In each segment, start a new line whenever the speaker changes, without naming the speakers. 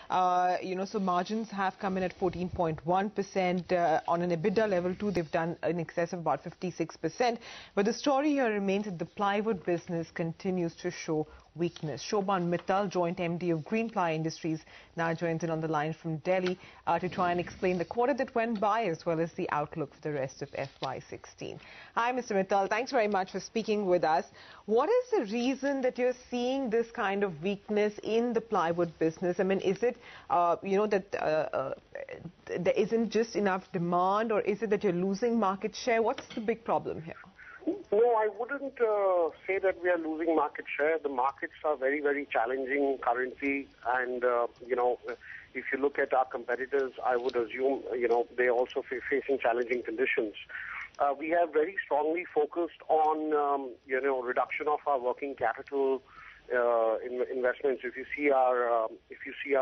So margins have come in at 14.1%. On an EBITDA level too, they've done in excess of about 56%. But the story here remains that the plywood business continues to show weakness. Shobhan Mittal, joint MD of Greenply Industries, now joins in on the line from Delhi to try and explain the quarter that went by as well as the outlook for the rest of FY16. Hi, Mr. Mittal. Thanks very much for speaking with us. What is the reason that you're seeing this kind of weakness in the plywood business? I mean, is it, that there isn't just enough demand, or is it that you're losing market share? What's the big problem here?
No, I wouldn't say that we are losing market share. The markets are very, very challenging currently. And, if you look at our competitors, I would assume, they're also facing challenging conditions. We have very strongly focused on, reduction of our working capital investments. If you see our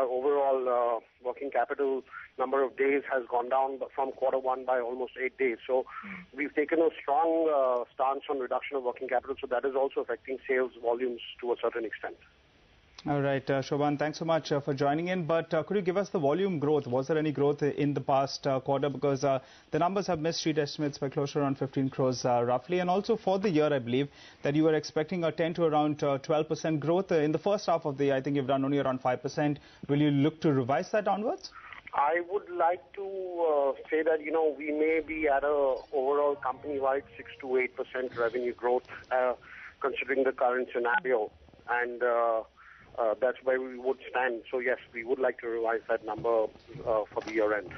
overall working capital number of days has gone down from Q1 by almost 8 days. So we've taken a strong stance on reduction of working capital. So that is also affecting sales volumes to a certain extent.
All right, Shobhan, thanks so much for joining in. But could you give us the volume growth? Was there any growth in the past quarter? Because the numbers have missed street estimates by close to around 15 crores roughly. And also for the year, I believe that you were expecting a 10 to around 12% growth. In the first half of the year, I think you've done only around 5%. Will you look to revise that downwards?
I would like to say that, we may be at a overall company-wide 6 to 8% revenue growth, considering the current scenario. And that's where we would stand. So, yes, we would like to revise that number for the year end.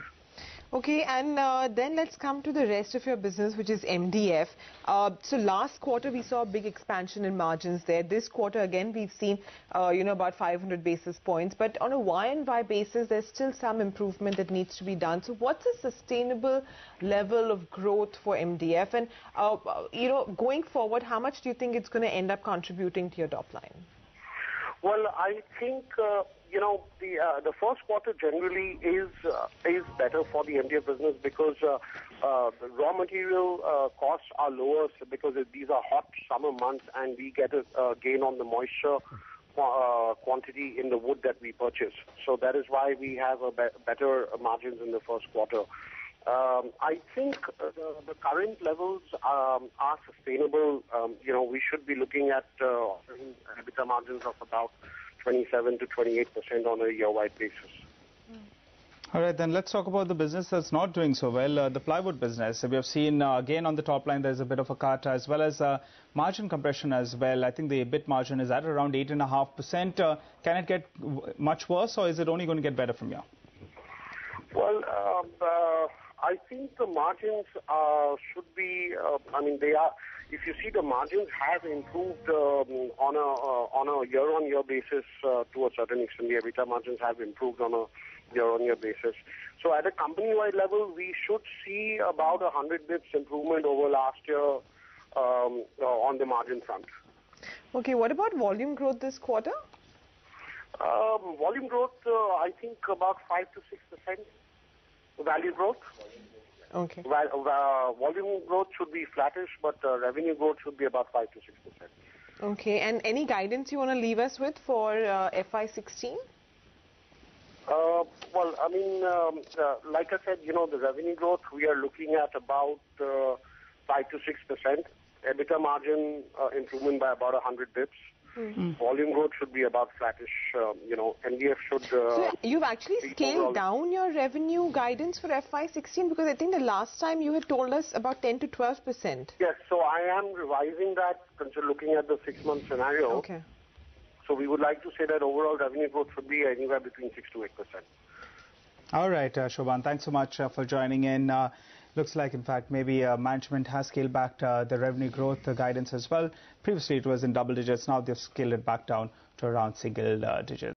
Okay, and then let's come to the rest of your business, which is MDF. So last quarter, we saw a big expansion in margins there. This quarter, again, we've seen, about 500 basis points. But on a Y&Y basis, there's still some improvement that needs to be done. So what's a sustainable level of growth for MDF? And, going forward, how much do you think it's going to end up contributing to your top line?
Well, I think, the first quarter generally is better for the MDF business because the raw material costs are lower because these are hot summer months and we get a gain on the moisture quantity in the wood that we purchase. So that is why we have a better margins in the first quarter. I think the current levels are sustainable. We should be looking at EBITDA margins of about 27 to 28% on a year-wide basis.
All right, then let's talk about the business that's not doing so well, the plywood business. We have seen, again, on the top line, there's a bit of a cut as well as margin compression as well. I think the EBIT margin is at around 8.5%. Can it get much worse, or is it only going to get better from here?
Well, I think the margins should be, they are, if you see the margins have improved on a year-on-year basis to a certain extent. The EBITDA margins have improved on a year-on-year basis. So at a company-wide level, we should see about 100 bips improvement over last year on the margin front.
Okay, what about volume growth this quarter?
Volume growth, I think about 5 to 6%. Value growth.
Okay.
Volume growth should be flattish, but revenue growth should be about 5 to 6%.
Okay, and any guidance you want to leave us with for FY16?
Like I said, the revenue growth, we are looking at about 5 to 6%. EBITDA margin improvement by about 100 bips. Volume growth should be about flattish, MDF should...
So you've actually scaled down your revenue guidance for FY16 because I think the last time you had told us about 10 to 12%.
Yes, so I am revising that looking at the 6-month scenario.
Okay.
So we would like to say that overall revenue growth should be anywhere between 6 to 8%.
All right, Shobhan, thanks so much for joining in. Looks like, in fact, maybe management has scaled back the revenue growth guidance as well. Previously, it was in double digits. Now they've scaled it back down to around single digits.